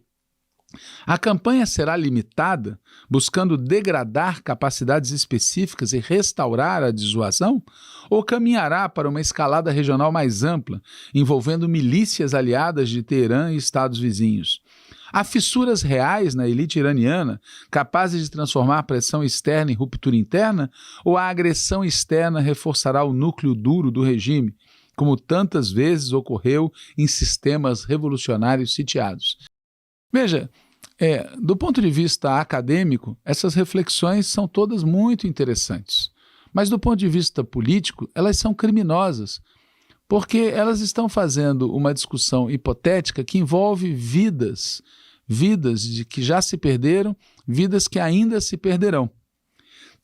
A campanha será limitada, buscando degradar capacidades específicas e restaurar a dissuasão, ou caminhará para uma escalada regional mais ampla, envolvendo milícias aliadas de Teherã e estados vizinhos? Há fissuras reais na elite iraniana, capazes de transformar a pressão externa em ruptura interna, ou a agressão externa reforçará o núcleo duro do regime, como tantas vezes ocorreu em sistemas revolucionários sitiados? Veja, do ponto de vista acadêmico, essas reflexões são todas muito interessantes. Mas do ponto de vista político, elas são criminosas, porque elas estão fazendo uma discussão hipotética que envolve vidas de que já se perderam, vidas que ainda se perderão.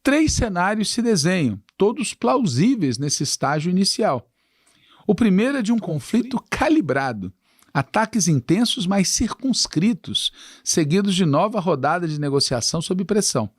3 cenários se desenham, todos plausíveis nesse estágio inicial. O primeiro é de um conflito calibrado, ataques intensos, mas circunscritos, seguidos de nova rodada de negociação sob pressão.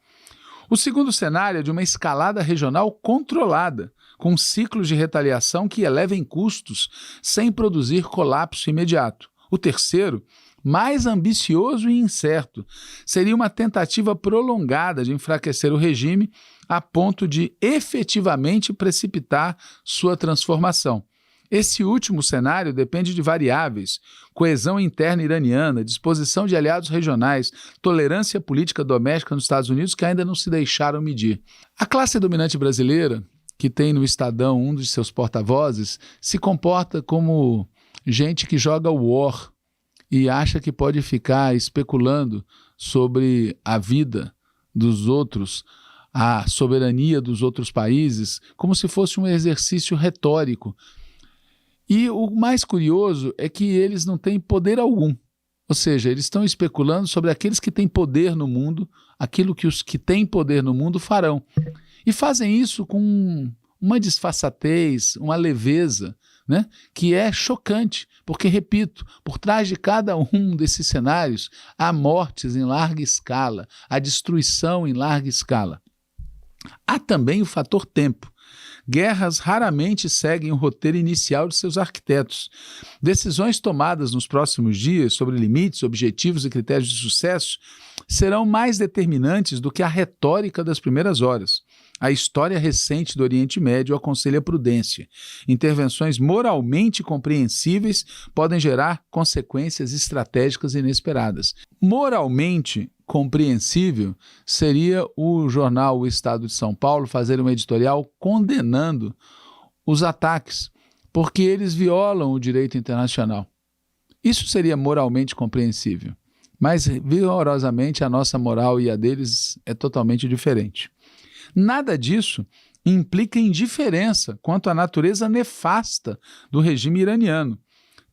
O segundo cenário é de uma escalada regional controlada, com ciclos de retaliação que elevem custos sem produzir colapso imediato. O terceiro, mais ambicioso e incerto, seria uma tentativa prolongada de enfraquecer o regime a ponto de efetivamente precipitar sua transformação. Esse último cenário depende de variáveis: coesão interna iraniana, disposição de aliados regionais, tolerância política doméstica nos Estados Unidos que ainda não se deixaram medir. A classe dominante brasileira, que tem no Estadão um dos seus porta-vozes, se comporta como gente que joga war e acha que pode ficar especulando sobre a vida dos outros, a soberania dos outros países, como se fosse um exercício retórico. E o mais curioso é que eles não têm poder algum. Ou seja, eles estão especulando sobre aqueles que têm poder no mundo, aquilo que os que têm poder no mundo farão. E fazem isso com uma disfarçatez, uma leveza, né, que é chocante, porque, repito, por trás de cada um desses cenários há mortes em larga escala, há destruição em larga escala. Há também o fator tempo. Guerras raramente seguem o roteiro inicial de seus arquitetos. Decisões tomadas nos próximos dias sobre limites, objetivos e critérios de sucesso serão mais determinantes do que a retórica das primeiras horas. A história recente do Oriente Médio aconselha prudência. Intervenções moralmente compreensíveis podem gerar consequências estratégicas inesperadas. Moralmente compreensível seria o jornal O Estado de São Paulo fazer um editorial condenando os ataques, porque eles violam o direito internacional. Isso seria moralmente compreensível, mas vigorosamente a nossa moral e a deles é totalmente diferente. Nada disso implica indiferença quanto à natureza nefasta do regime iraniano.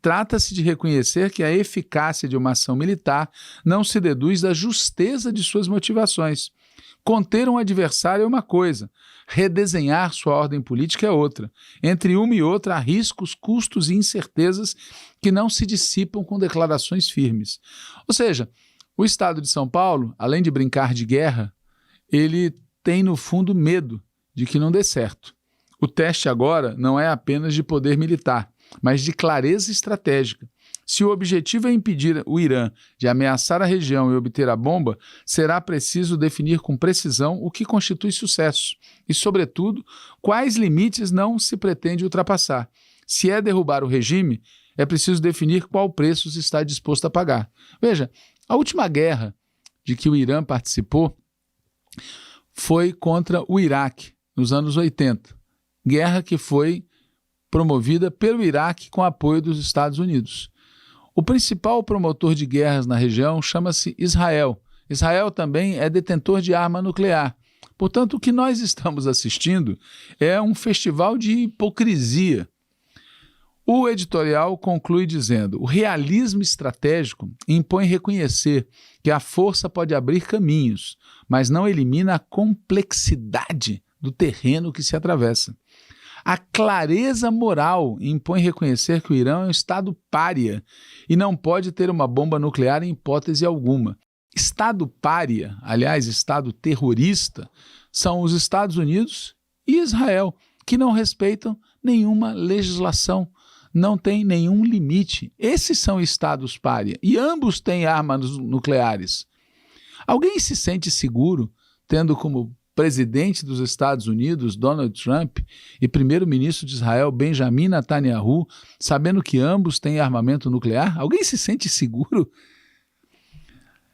Trata-se de reconhecer que a eficácia de uma ação militar não se deduz da justeza de suas motivações. Conter um adversário é uma coisa, redesenhar sua ordem política é outra. Entre uma e outra há riscos, custos e incertezas que não se dissipam com declarações firmes. Ou seja, o Estado de São Paulo, além de brincar de guerra, ele tem no fundo medo de que não dê certo. O teste agora não é apenas de poder militar, mas de clareza estratégica. Se o objetivo é impedir o Irã de ameaçar a região e obter a bomba, será preciso definir com precisão o que constitui sucesso e, sobretudo, quais limites não se pretende ultrapassar. Se é derrubar o regime, é preciso definir qual preço se está disposto a pagar. Veja, a última guerra de que o Irã participou foi contra o Iraque, nos anos 80. Guerra que foi promovida pelo Iraque com apoio dos Estados Unidos. O principal promotor de guerras na região chama-se Israel. Israel também é detentor de arma nuclear. Portanto, o que nós estamos assistindo é um festival de hipocrisia. O editorial conclui dizendo: o realismo estratégico impõe reconhecer que a força pode abrir caminhos, mas não elimina a complexidade do terreno que se atravessa. A clareza moral impõe reconhecer que o Irã é um Estado pária e não pode ter uma bomba nuclear em hipótese alguma. Estado pária, aliás, Estado terrorista, são os Estados Unidos e Israel, que não respeitam nenhuma legislação, não tem nenhum limite. Esses são estados pária e ambos têm armas nucleares. Alguém se sente seguro tendo como presidente dos Estados Unidos, Donald Trump, e primeiro-ministro de Israel, Benjamin Netanyahu, sabendo que ambos têm armamento nuclear? Alguém se sente seguro?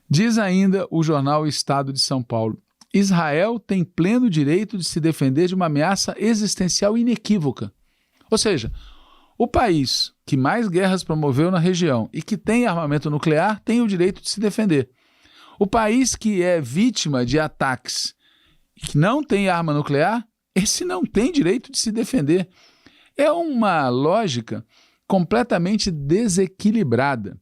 Diz ainda o jornal Estado de São Paulo: Israel tem pleno direito de se defender de uma ameaça existencial inequívoca. Ou seja, o país que mais guerras promoveu na região e que tem armamento nuclear tem o direito de se defender. O país que é vítima de ataques e que não tem arma nuclear, esse não tem direito de se defender. É uma lógica completamente desequilibrada.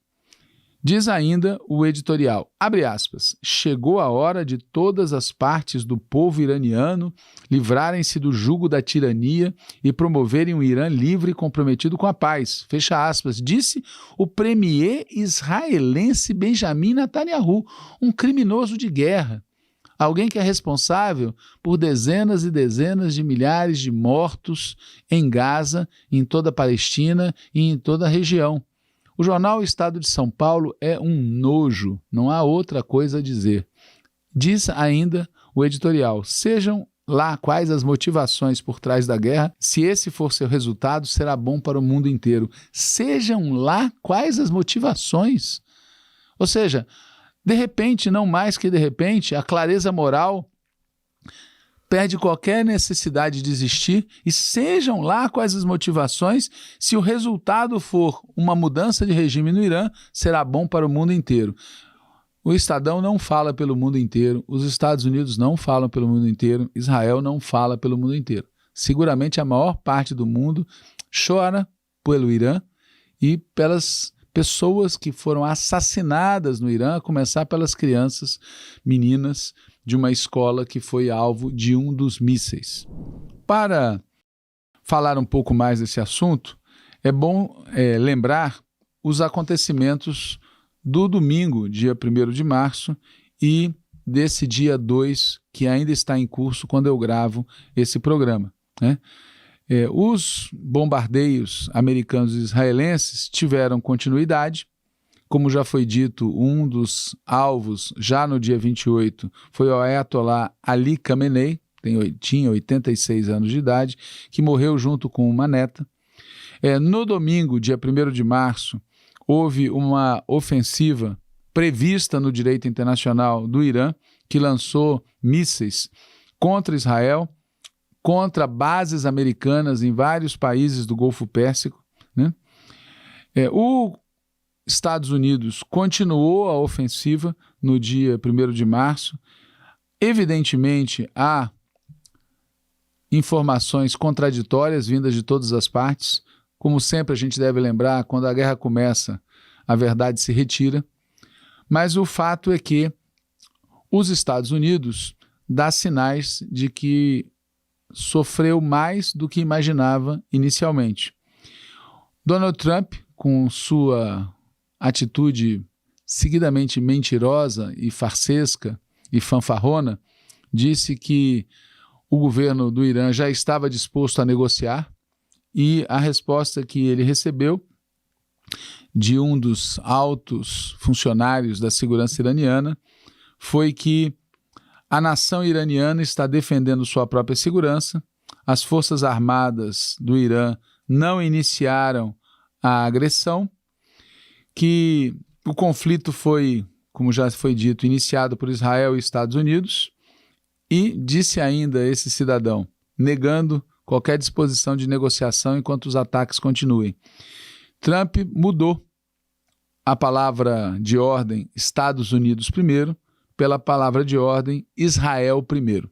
Diz ainda o editorial, abre aspas, chegou a hora de todas as partes do povo iraniano livrarem-se do jugo da tirania e promoverem um Irã livre e comprometido com a paz, fecha aspas, disse o premier israelense Benjamin Netanyahu, um criminoso de guerra, alguém que é responsável por dezenas e dezenas de milhares de mortos em Gaza, em toda a Palestina e em toda a região. O jornal Estado de São Paulo é um nojo, não há outra coisa a dizer. Diz ainda o editorial, sejam lá quais as motivações por trás da guerra, se esse for seu resultado, será bom para o mundo inteiro. Sejam lá quais as motivações. Ou seja, de repente, não mais que de repente, a clareza moral perde qualquer necessidade de existir e sejam lá quais as motivações, se o resultado for uma mudança de regime no Irã, será bom para o mundo inteiro. O Estadão não fala pelo mundo inteiro, os Estados Unidos não falam pelo mundo inteiro, Israel não fala pelo mundo inteiro. Seguramente a maior parte do mundo chora pelo Irã e pelas pessoas que foram assassinadas no Irã, a começar pelas crianças, meninas, de uma escola que foi alvo de um dos mísseis. Para falar um pouco mais desse assunto, é bom lembrar os acontecimentos do domingo, dia 1º de março, e desse dia 2, que ainda está em curso quando eu gravo esse programa, né? Os bombardeios americanos e israelenses tiveram continuidade. Como já foi dito, um dos alvos, já no dia 28, foi o Ayatollah Ali Khamenei, tinha 86 anos de idade, que morreu junto com uma neta. No domingo, dia 1º de março, houve uma ofensiva prevista no direito internacional do Irã, que lançou mísseis contra Israel, contra bases americanas em vários países do Golfo Pérsico, né? O Estados Unidos continuou a ofensiva no dia 1º de março. Evidentemente, há informações contraditórias vindas de todas as partes. Como sempre, a gente deve lembrar, quando a guerra começa, a verdade se retira. Mas o fato é que os Estados Unidos dá sinais de que sofreu mais do que imaginava inicialmente. Donald Trump, com sua atitude seguidamente mentirosa e farsesca e fanfarrona, disse que o governo do Irã já estava disposto a negociar e a resposta que ele recebeu de um dos altos funcionários da segurança iraniana foi que a nação iraniana está defendendo sua própria segurança, as forças armadas do Irã não iniciaram a agressão, que o conflito foi, como já foi dito, iniciado por Israel e Estados Unidos, e disse ainda esse cidadão, negando qualquer disposição de negociação enquanto os ataques continuem. Trump mudou a palavra de ordem Estados Unidos primeiro pela palavra de ordem Israel primeiro,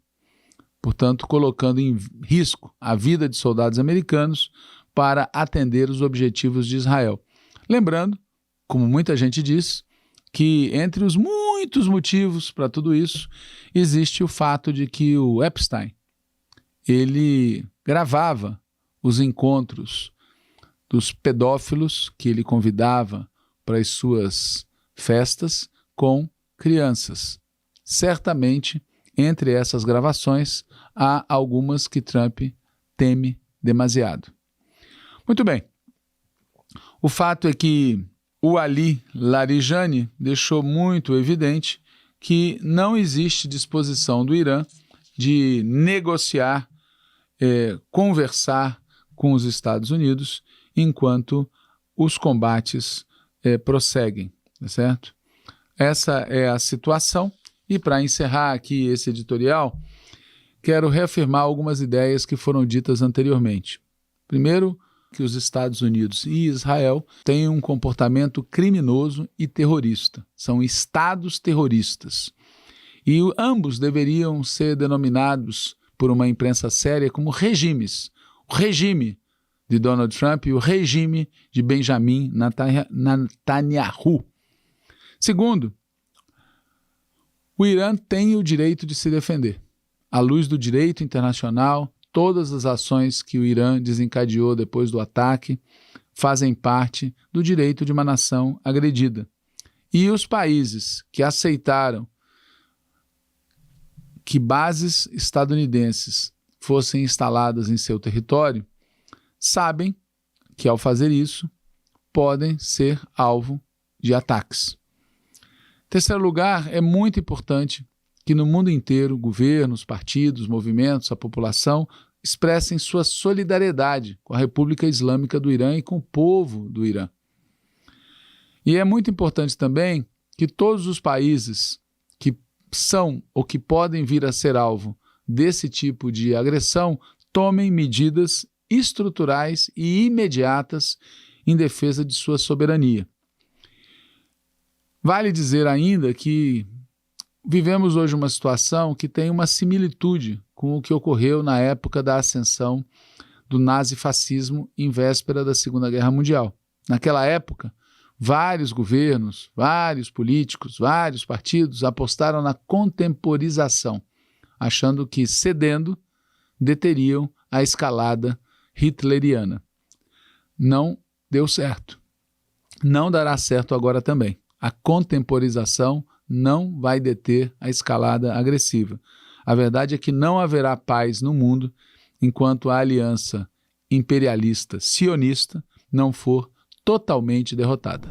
portanto colocando em risco a vida de soldados americanos para atender os objetivos de Israel. Lembrando, como muita gente diz, que entre os muitos motivos para tudo isso, existe o fato de que o Epstein, ele gravava os encontros dos pedófilos que ele convidava para as suas festas com crianças. Certamente, entre essas gravações, há algumas que Trump teme demasiado. Muito bem. O fato é que o Ali Larijani deixou muito evidente que não existe disposição do Irã de negociar, conversar com os Estados Unidos enquanto os combates prosseguem, tá certo? Essa é a situação. E para encerrar aqui esse editorial, quero reafirmar algumas ideias que foram ditas anteriormente. Primeiro, que os Estados Unidos e Israel têm um comportamento criminoso e terrorista. São estados terroristas. E ambos deveriam ser denominados por uma imprensa séria como regimes. O regime de Donald Trump e o regime de Benjamin Netanyahu. Segundo, o Irã tem o direito de se defender. À luz do direito internacional, todas as ações que o Irã desencadeou depois do ataque fazem parte do direito de uma nação agredida. E os países que aceitaram que bases estadunidenses fossem instaladas em seu território sabem que, ao fazer isso, podem ser alvo de ataques. Em terceiro lugar, é muito importante que no mundo inteiro, governos, partidos, movimentos, a população expressem sua solidariedade com a República Islâmica do Irã e com o povo do Irã. E é muito importante também que todos os países que são ou que podem vir a ser alvo desse tipo de agressão tomem medidas estruturais e imediatas em defesa de sua soberania. Vale dizer ainda que vivemos hoje uma situação que tem uma similitude com o que ocorreu na época da ascensão do nazifascismo em véspera da Segunda Guerra Mundial. Naquela época, vários governos, vários políticos, vários partidos apostaram na contemporização, achando que, cedendo, deteriam a escalada hitleriana. Não deu certo. Não dará certo agora também. A contemporização não vai deter a escalada agressiva. A verdade é que não haverá paz no mundo enquanto a aliança imperialista sionista não for totalmente derrotada.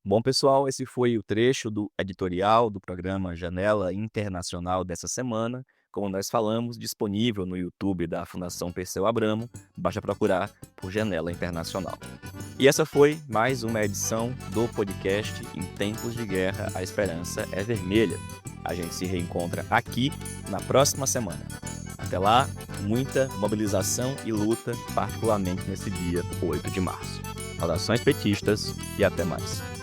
Bom, pessoal, esse foi o trecho do editorial do programa Janela Internacional dessa semana. Como nós falamos, disponível no YouTube da Fundação Perseu Abramo, basta procurar por Janela Internacional. E essa foi mais uma edição do podcast Em Tempos de Guerra, a Esperança é Vermelha. A gente se reencontra aqui na próxima semana. Até lá, muita mobilização e luta, particularmente nesse dia 8 de março. Saudações petistas e até mais.